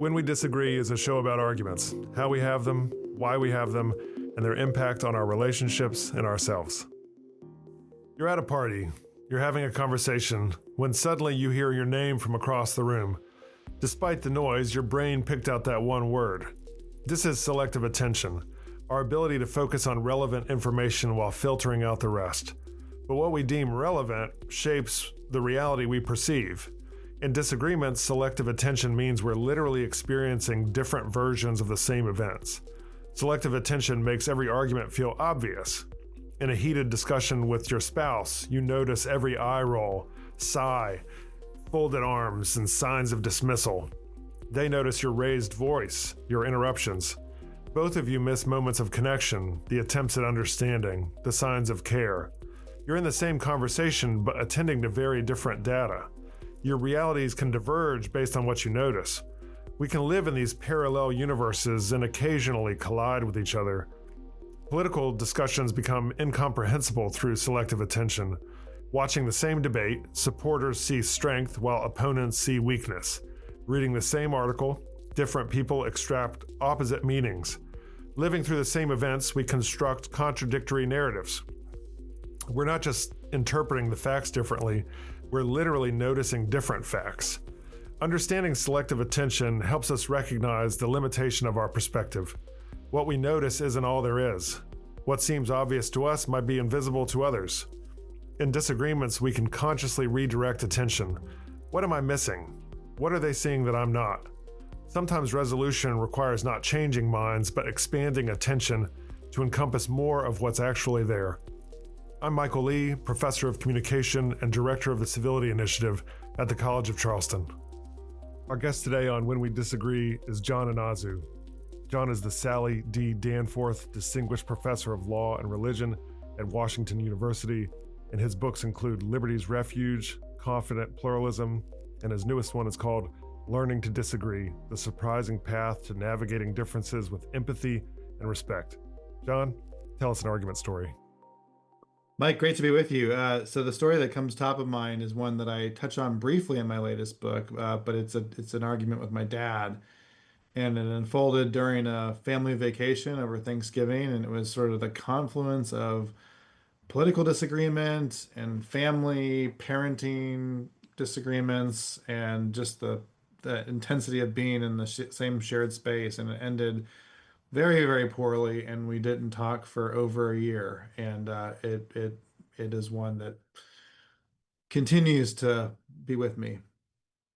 When We Disagree is a show about arguments, how we have them, why we have them, and their impact on our relationships and ourselves. You're at a party, you're having a conversation, when suddenly you hear your name from across the room. Despite the noise, your brain picked out that one word. This is selective attention, our ability to focus on relevant information while filtering out the rest. But what we deem relevant shapes the reality we perceive. In disagreements, selective attention means we're literally experiencing different versions of the same events. Selective attention makes every argument feel obvious. In a heated discussion with your spouse, you notice every eye roll, sigh, folded arms, and signs of dismissal. They notice your raised voice, your interruptions. Both of you miss moments of connection, the attempts at understanding, the signs of care. You're in the same conversation, but attending to very different data. Your realities can diverge based on what you notice. We can live in these parallel universes and occasionally collide with each other. Political discussions become incomprehensible through selective attention. Watching the same debate, supporters see strength while opponents see weakness. Reading the same article, different people extract opposite meanings. Living through the same events, we construct contradictory narratives. We're not just interpreting the facts differently, we're literally noticing different facts. Understanding selective attention helps us recognize the limitation of our perspective. What we notice isn't all there is. What seems obvious to us might be invisible to others. In disagreements, we can consciously redirect attention. What am I missing? What are they seeing that I'm not? Sometimes resolution requires not changing minds, but expanding attention to encompass more of what's actually there. I'm Michael Lee, Professor of Communication and Director of the Civility Initiative at the College of Charleston. Our guest today on When We Disagree is John Inazu. John is the Sally D. Danforth Distinguished Professor of Law and Religion at Washington University, and his books include Liberty's Refuge, Confident Pluralism, and his newest one is called Learning to Disagree, The Surprising Path to Navigating Differences with Empathy and Respect. John, tell us an argument story. Mike, great to be with you. So the story that comes top of mind is one that I touch on briefly in my latest book, but it's an argument with my dad, and it unfolded during a family vacation over Thanksgiving, and it was sort of the confluence of political disagreement and family parenting disagreements, and just the intensity of being in the same shared space, and it ended very, very poorly, and we didn't talk for over a year. And it is one that continues to be with me.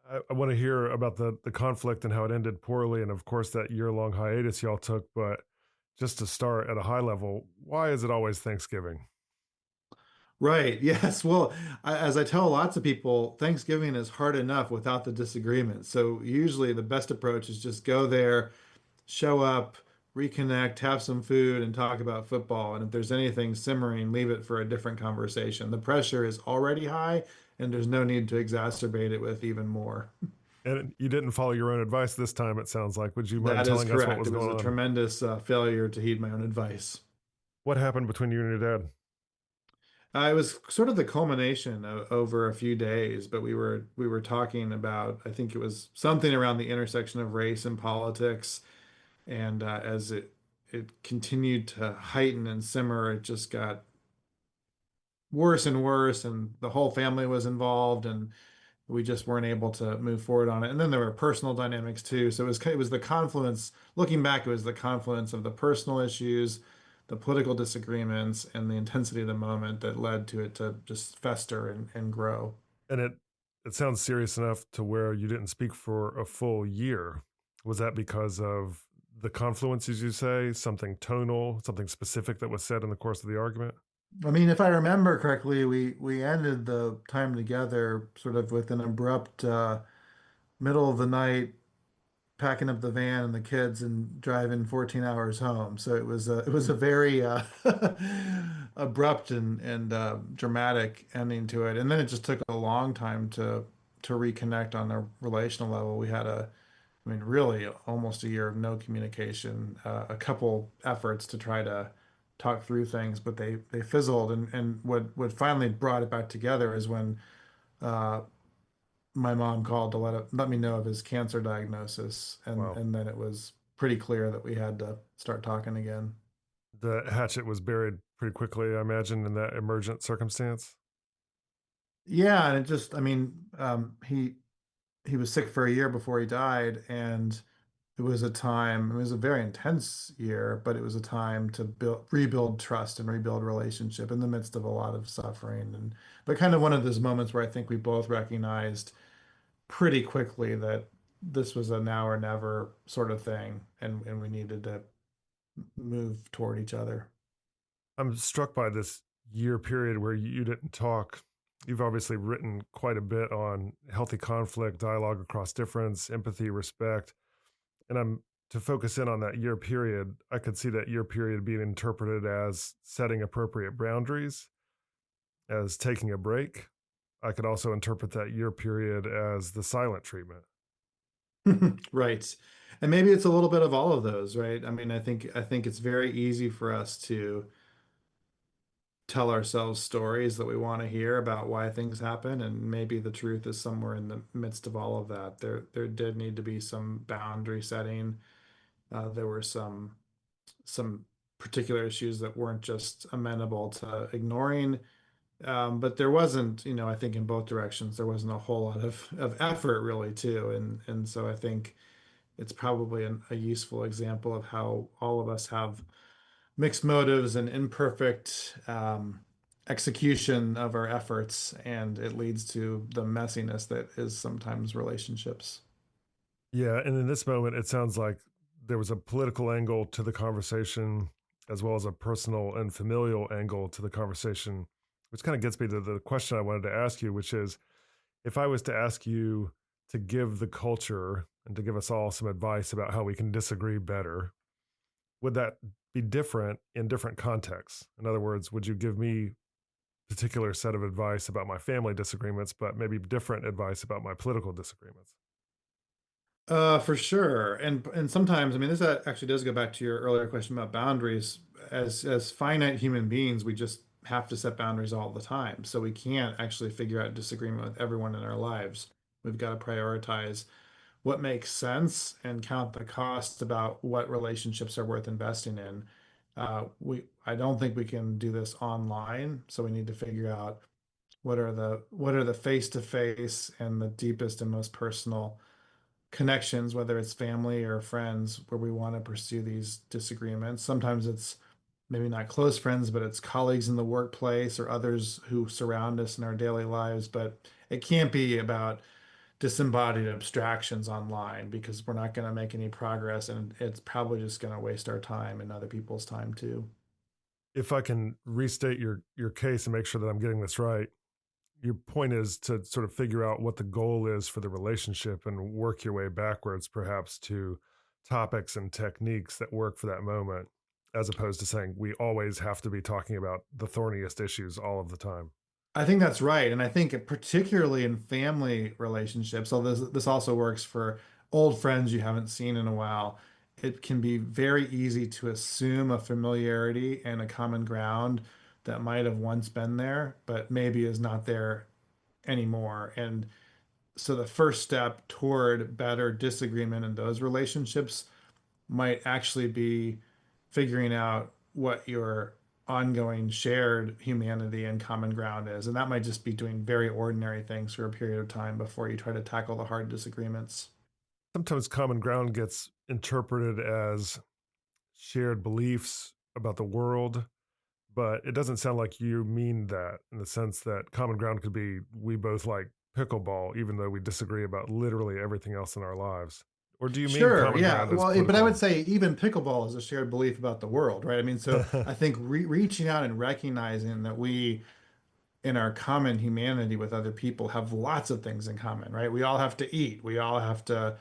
I want to hear about the conflict and how it ended poorly, and of course that year-long hiatus y'all took, but just to start at a high level, why is it always Thanksgiving? Right. Yes. Well, as I tell lots of people, Thanksgiving is hard enough without the disagreement. So usually the best approach is just go there, show up, reconnect, have some food, and talk about football. And if there's anything simmering, leave it for a different conversation. The pressure is already high, and there's no need to exacerbate it with even more. And you didn't follow your own advice this time, it sounds like. Would you mind That is telling us what correct. was It was going a on? tremendous failure to heed my own advice. What happened between you and your dad? It was sort of the culmination over a few days, but we were talking about, I think it was something around the intersection of race and politics. And as it continued to heighten and simmer, it just got worse and worse, and the whole family was involved, and we just weren't able to move forward on it. And then there were personal dynamics too. So it was the confluence. Looking back, it was the confluence of the personal issues, the political disagreements, and the intensity of the moment that led to it to just fester and grow. And it sounds serious enough to where you didn't speak for a full year. Was that because of the confluence, as you say, something tonal, something specific that was said in the course of the argument? I mean, if I remember correctly, we ended the time together sort of with an abrupt middle of the night packing up the van and the kids and driving 14 hours home. So it was a very abrupt and dramatic ending to it. And then it just took a long time to reconnect on a relational level. We had I mean, really almost a year of no communication, a couple efforts to try to talk through things, but they fizzled. And what finally brought it back together is when uh, my mom called to let me know of his cancer diagnosis, Wow. and then it was pretty clear that we had to start talking again. The hatchet was buried pretty quickly, I imagine, in that emergent circumstance. Yeah, and it just, I mean, he was sick for a year before he died, and it was a time, it was a very intense year, but it was a time to rebuild trust and rebuild relationship in the midst of a lot of suffering. And but kind of one of those moments where I think we both recognized pretty quickly that this was a now or never sort of thing, and we needed to move toward each other. I'm struck by this year period where you didn't talk. You've obviously written quite a bit on healthy conflict, dialogue across difference, empathy, respect. And I'm to focus in on that year period, I could see that year period being interpreted as setting appropriate boundaries, as taking a break. I could also interpret that year period as the silent treatment. Right. And maybe it's a little bit of all of those, right? I mean, I think it's very easy for us to tell ourselves stories that we want to hear about why things happen, and maybe the truth is somewhere in the midst of all of that. There did need to be some boundary setting. There were some particular issues that weren't just amenable to ignoring. But there wasn't, I think in both directions, there wasn't a whole lot of effort really too. And so I think it's probably a useful example of how all of us have mixed motives and imperfect execution of our efforts, and it leads to the messiness that is sometimes relationships. Yeah. And in this moment, it sounds like there was a political angle to the conversation, as well as a personal and familial angle to the conversation, which kind of gets me to the question I wanted to ask you, which is if I was to ask you to give the culture and to give us all some advice about how we can disagree better, would that be different in different contexts? In other words, would you give me a particular set of advice about my family disagreements, but maybe different advice about my political disagreements? For sure. And sometimes, I mean, this actually does go back to your earlier question about boundaries. As finite human beings, we just have to set boundaries all the time. So we can't actually figure out disagreement with everyone in our lives. We've got to prioritize what makes sense and count the cost about what relationships are worth investing in. I don't think we can do this online, so we need to figure out what are the face-to-face and the deepest and most personal connections, whether it's family or friends, where we want to pursue these disagreements. Sometimes it's maybe not close friends, but it's colleagues in the workplace or others who surround us in our daily lives. But it can't be about disembodied abstractions online because we're not going to make any progress, and it's probably just going to waste our time and other people's time too. If I can restate your case and make sure that I'm getting this right, your point is to sort of figure out what the goal is for the relationship and work your way backwards, perhaps to topics and techniques that work for that moment, as opposed to saying we always have to be talking about the thorniest issues all of the time. I think that's right. And I think particularly in family relationships, so this also works for old friends you haven't seen in a while. It can be very easy to assume a familiarity and a common ground that might have once been there, but maybe is not there anymore. And so the first step toward better disagreement in those relationships might actually be figuring out what your ongoing shared humanity and common ground is. And that might just be doing very ordinary things for a period of time before you try to tackle the hard disagreements. Sometimes common ground gets interpreted as shared beliefs about the world, but it doesn't sound like you mean that in the sense that common ground could be we both like pickleball, even though we disagree about literally everything else in our lives. Or do you mean Sure, common yeah. ground as Well, but I would political? say even pickleball is a shared belief about the world, right? I mean, so I think reaching out and recognizing that we in our common humanity with other people have lots of things in common, right? We all have to eat. We all have to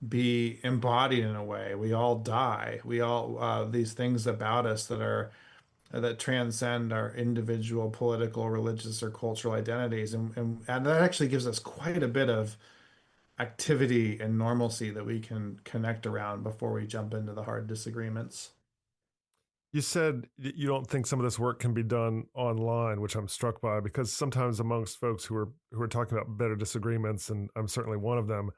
be embodied in a way. We all die. We all these things about us that are that transcend our individual political, religious, or cultural identities, and that actually gives us quite a bit of activity and normalcy that we can connect around before we jump into the hard disagreements. You said you don't think some of this work can be done online, which I'm struck by because sometimes amongst folks who are talking about better disagreements, and I'm certainly one of them,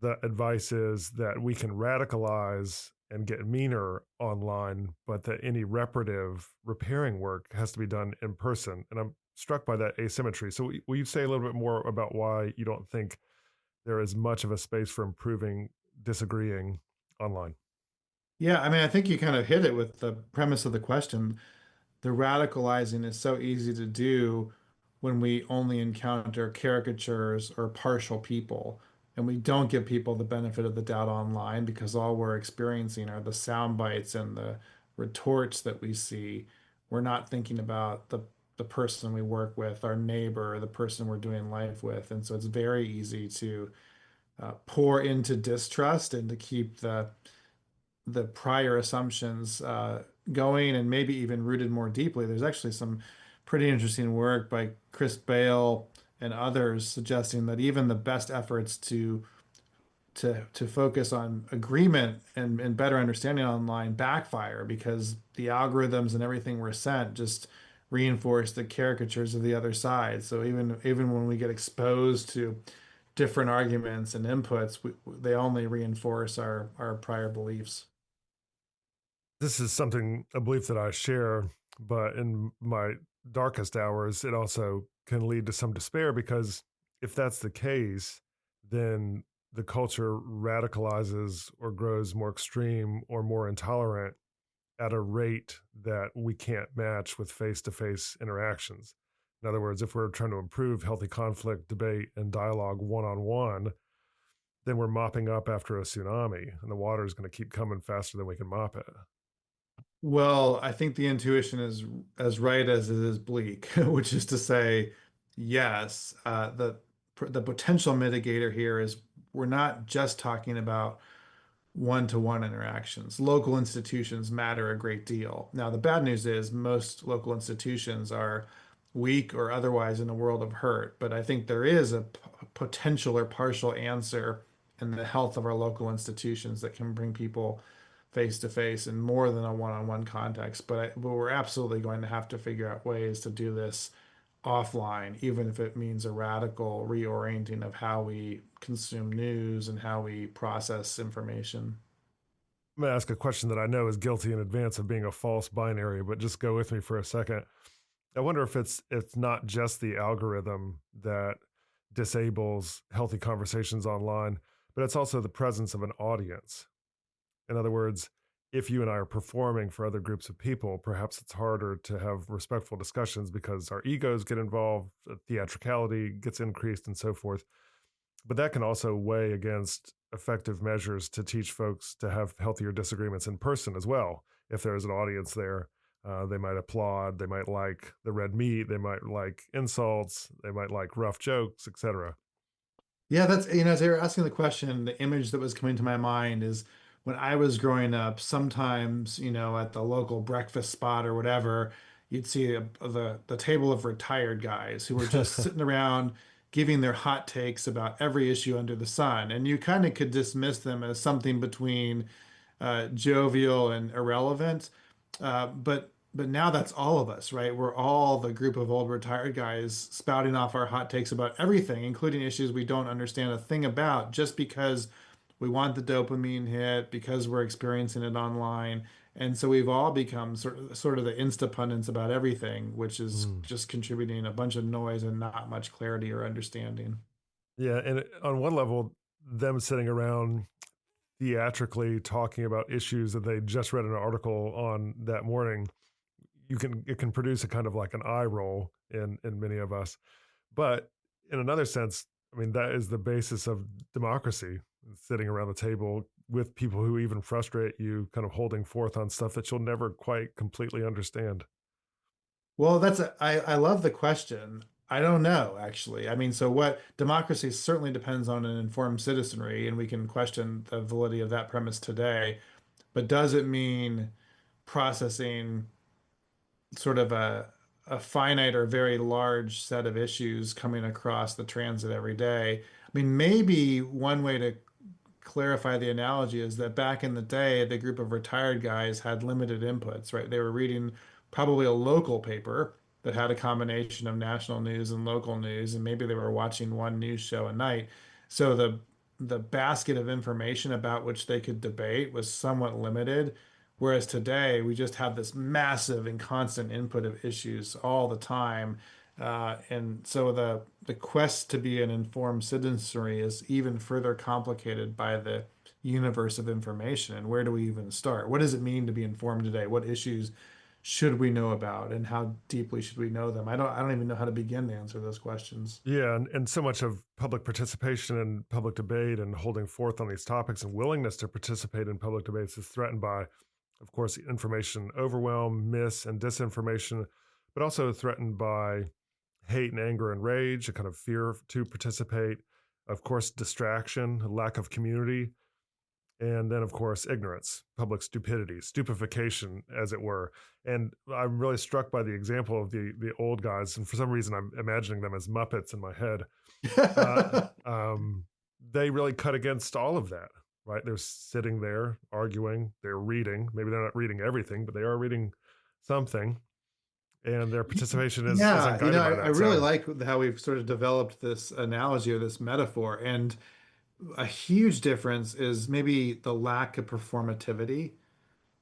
the advice is that we can radicalize and get meaner online, but that any reparative repairing work has to be done in person. And I'm struck by that asymmetry. So, will you say a little bit more about why you don't think there is much of a space for improving disagreeing online? Yeah, I mean, I think you kind of hit it with the premise of the question. The radicalizing is so easy to do when we only encounter caricatures or partial people, and we don't give people the benefit of the doubt online because all we're experiencing are the sound bites and the retorts that we see. We're not thinking about the person we work with, our neighbor, the person we're doing life with, and so it's very easy to pour into distrust and to keep the prior assumptions going and maybe even rooted more deeply. There's actually some pretty interesting work by Chris Bale and others suggesting that even the best efforts to focus on agreement and better understanding online backfire because the algorithms and everything we're sent just reinforce the caricatures of the other side. So even when we get exposed to different arguments and inputs, they only reinforce our prior beliefs. This is something, a belief that I share, but in my darkest hours, it also can lead to some despair because if that's the case, then the culture radicalizes or grows more extreme or more intolerant at a rate that we can't match with face to face interactions. In other words, if we're trying to improve healthy conflict, debate, and dialogue one on one, then we're mopping up after a tsunami, and the water is going to keep coming faster than we can mop it. Well, I think the intuition is as right as it is bleak, which is to say, yes, the potential mitigator here is we're not just talking about one-to-one interactions. Local institutions matter a great deal. Now, the bad news is most local institutions are weak or otherwise in a world of hurt, but I think there is a potential or partial answer in the health of our local institutions that can bring people face to face in more than a one-on-one context. But we're absolutely going to have to figure out ways to do this offline, even if it means a radical reorienting of how we consume news and how we process information. I'm going to ask a question that I know is guilty in advance of being a false binary, but just go with me for a second. I wonder if it's not just the algorithm that disables healthy conversations online, but it's also the presence of an audience. In other words, if you and I are performing for other groups of people, perhaps it's harder to have respectful discussions because our egos get involved, theatricality gets increased, and so forth. But that can also weigh against effective measures to teach folks to have healthier disagreements in person as well. If there's an audience there, they might applaud, they might like the red meat, they might like insults, they might like rough jokes, etc. Yeah, as they were asking the question, the image that was coming to my mind is when I was growing up, sometimes, at the local breakfast spot or whatever, you'd see the table of retired guys who were just sitting around giving their hot takes about every issue under the sun. And you kind of could dismiss them as something between jovial and irrelevant. But now that's all of us, right? We're all the group of old retired guys spouting off our hot takes about everything, including issues we don't understand a thing about, just because we want the dopamine hit, because we're experiencing it online. And so we've all become sort of the insta pundits about everything, which is Mm. just contributing a bunch of noise and not much clarity or understanding. Yeah, and on one level, them sitting around theatrically talking about issues that they just read an article on that morning, it can produce a kind of like an eye roll in many of us. But in another sense, I mean, that is the basis of democracy, sitting around the table with people who even frustrate you, kind of holding forth on stuff that you'll never quite completely understand. Well, I love the question. I don't know, actually. I mean, so what democracy certainly depends on an informed citizenry, and we can question the validity of that premise today. But does it mean processing sort of a finite or very large set of issues coming across the transit every day? I mean, maybe one way to clarify the analogy is that back in the day, the group of retired guys had limited inputs, right? They were reading probably a local paper that had a combination of national news and local news, and maybe they were watching one news show a night. So the basket of information about which they could debate was somewhat limited. Whereas today, we just have this massive and constant input of issues all the time. And so the quest to be an informed citizenry is even further complicated by the universe of information. And where do we even start? What does it mean to be informed today? What issues should we know about, and how deeply should we know them? I don't even know how to begin to answer those questions. Yeah, and so much of public participation and public debate and holding forth on these topics and willingness to participate in public debates is threatened by, of course, information overwhelm, mis and disinformation, but also threatened by hate and anger and rage, a kind of fear to participate, of course, distraction, lack of community, and then, of course, ignorance, public stupidity, stupefaction, as it were. And I'm really struck by the example of the old guys, and for some reason, I'm imagining them as Muppets in my head. Uh, um, they really cut against all of that, right? They're sitting there arguing, they're reading. Maybe they're not reading everything, but they are reading something, and their participation is Yeah, unguided by I that. really So, like how we've sort of developed this analogy or this metaphor. And a huge difference is maybe the lack of performativity,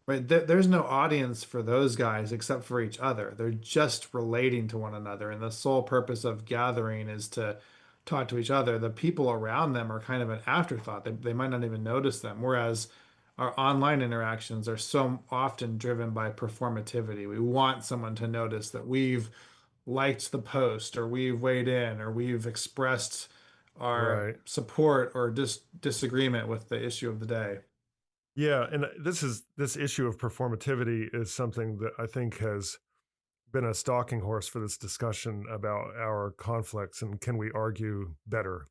right? There's no audience for those guys except for each other. They're just relating to one another. And the sole purpose of gathering is to talk to each other. The people around them are kind of an afterthought. They might not even notice them. Whereas our online interactions are so often driven by performativity. We want someone to notice that we've liked the post, or we've weighed in, or we've expressed our right. support or disagreement with the issue of the day. Yeah, and this issue of performativity is something that I think has been a stalking horse for this discussion about our conflicts and can we argue better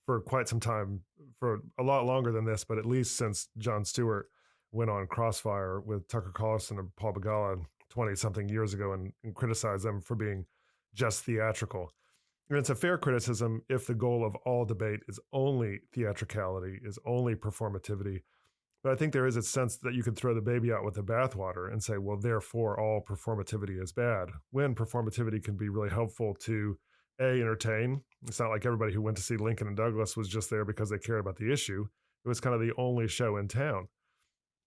for quite some time, for a lot longer than this, but at least since Jon Stewart went on Crossfire with Tucker Carlson and Paul Begala 20 something years ago and criticized them for being just theatrical. And it's a fair criticism if the goal of all debate is only theatricality, is only performativity. But I think there is a sense that you could throw the baby out with the bathwater and say, well, therefore, all performativity is bad. When performativity can be really helpful to entertain. It's not like everybody who went to see Lincoln and Douglas was just there because they cared about the issue. It was kind of the only show in town.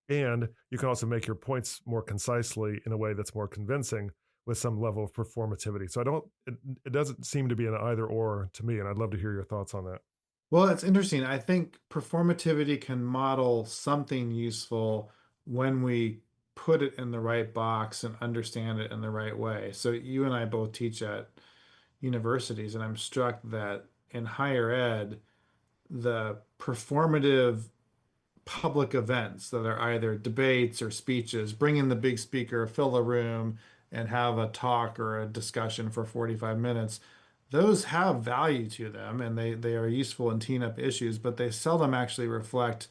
And you can also make your points more concisely in a way that's more convincing with some level of performativity. So it doesn't seem to be an either or to me. And I'd love to hear your thoughts on that. Well, it's interesting. I think performativity can model something useful when we put it in the right box and understand it in the right way. So you and I both teach at universities, and I'm struck that in higher ed, the performative public events that are either debates or speeches, bring in the big speaker, fill the room, and have a talk or a discussion for 45 minutes. Those have value to them, and they are useful in teeing up issues, but they seldom actually reflect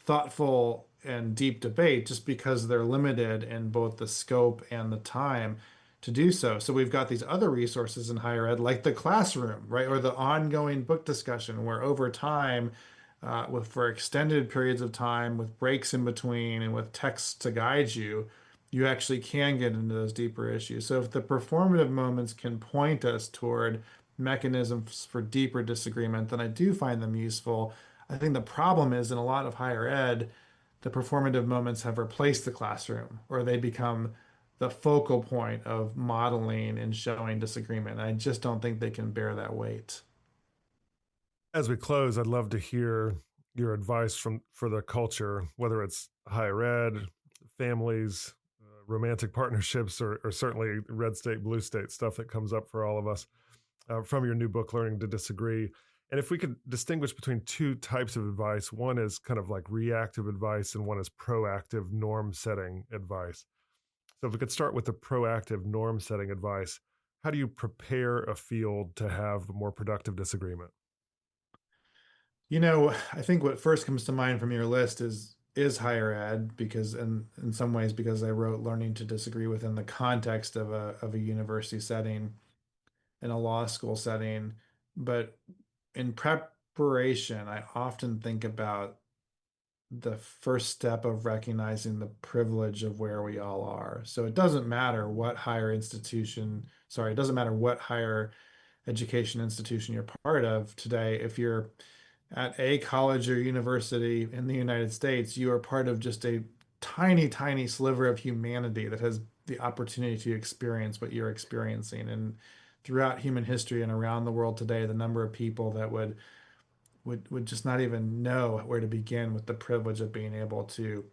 thoughtful and deep debate just because they're limited in both the scope and the time to do so. So we've got these other resources in higher ed, like the classroom, right? Or the ongoing book discussion, where over time, with for extended periods of time, with breaks in between, and with text to guide you, you actually can get into those deeper issues. So if the performative moments can point us toward mechanisms for deeper disagreement, then I do find them useful. I think the problem is in a lot of higher ed, the performative moments have replaced the classroom, or they become the focal point of modeling and showing disagreement. I just don't think they can bear that weight. As we close, I'd love to hear your advice for the culture, whether it's higher ed, families, romantic partnerships, or certainly red state, blue state stuff that comes up for all of us from your new book, Learning to Disagree. And if we could distinguish between two types of advice, one is kind of like reactive advice, and one is proactive norm setting advice. So if we could start with the proactive norm setting advice, how do you prepare a field to have more productive disagreement? I think what first comes to mind from your list is higher ed, because in some ways because I wrote Learning to Disagree within the context of a university setting, in a law school setting. But in preparation, I often think about the first step of recognizing the privilege of where we all are. So it doesn't matter what higher institution, sorry, it doesn't matter what higher education institution you're part of today. If you're at a college or university in the United States, you are part of just a tiny, tiny sliver of humanity that has the opportunity to experience what you're experiencing. And throughout human history and around the world today, the number of people that would just not even know where to begin with the privilege of being able to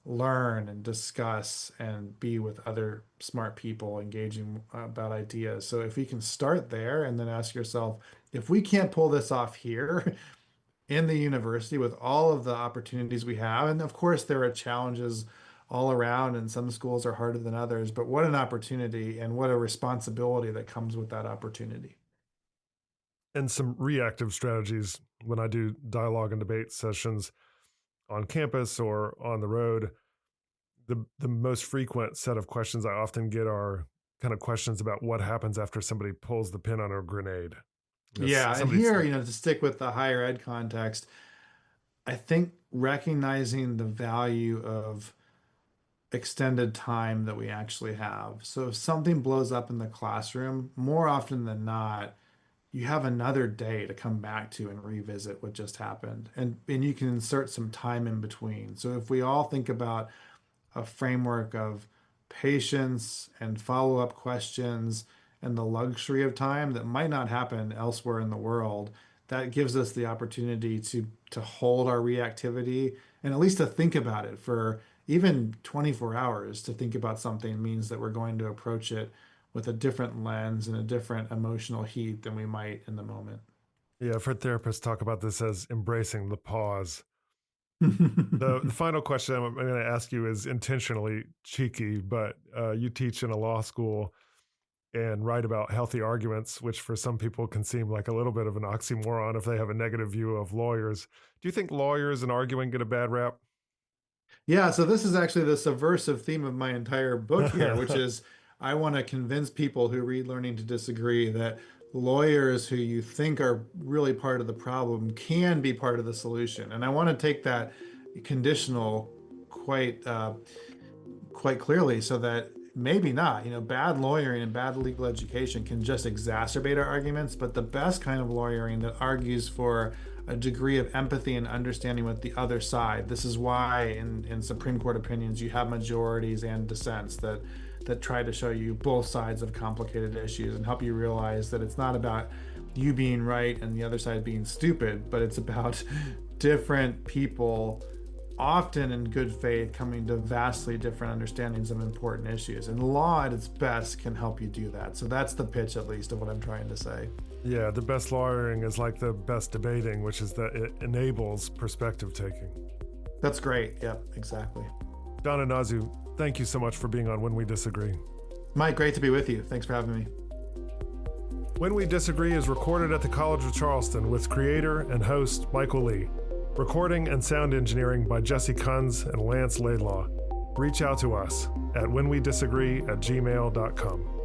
learn and discuss and be with other smart people engaging about ideas. So if we can start there and then ask yourself, if we can't pull this off here in the university with all of the opportunities we have, and of course there are challenges all around and some schools are harder than others, but what an opportunity and what a responsibility that comes with that opportunity. And some reactive strategies when I do dialogue and debate sessions on campus or on the road. The most frequent set of questions I often get are kind of questions about what happens after somebody pulls the pin on a grenade. Yeah, and Somebody's here, to stick with the higher ed context, I think recognizing the value of extended time that we actually have. So if something blows up in the classroom, more often than not, you have another day to come back to and revisit what just happened. And you can insert some time in between. So if we all think about a framework of patience and follow-up questions and the luxury of time that might not happen elsewhere in the world, that gives us the opportunity to hold our reactivity and at least to think about it for even 24 hours. To think about something means that we're going to approach it with a different lens and a different emotional heat than we might in the moment. Yeah, I've heard therapists talk about this as embracing the pause. The final question I'm going to ask you is intentionally cheeky, but you teach in a law school and write about healthy arguments, which for some people can seem like a little bit of an oxymoron if they have a negative view of lawyers. Do you think lawyers and arguing get a bad rap? Yeah, so this is actually the subversive theme of my entire book here, which is I want to convince people who read Learning to Disagree that lawyers who you think are really part of the problem can be part of the solution. And I want to take that conditional quite clearly so that maybe not. Bad lawyering and bad legal education can just exacerbate our arguments, but the best kind of lawyering that argues for a degree of empathy and understanding with the other side. This is why in Supreme Court opinions you have majorities and dissents that try to show you both sides of complicated issues and help you realize that it's not about you being right and the other side being stupid, but it's about different people, often in good faith, coming to vastly different understandings of important issues. And law at its best can help you do that. So that's the pitch, at least, of what I'm trying to say. Yeah, the best lawyering is like the best debating, which is that it enables perspective taking. That's great. Yep, exactly. John and Nazu, thank you so much for being on When We Disagree. Mike, great to be with you. Thanks for having me. When We Disagree is recorded at the College of Charleston with creator and host Michael Lee. Recording and sound engineering by Jesse Kunz and Lance Laidlaw. Reach out to us at whenwedisagree@gmail.com.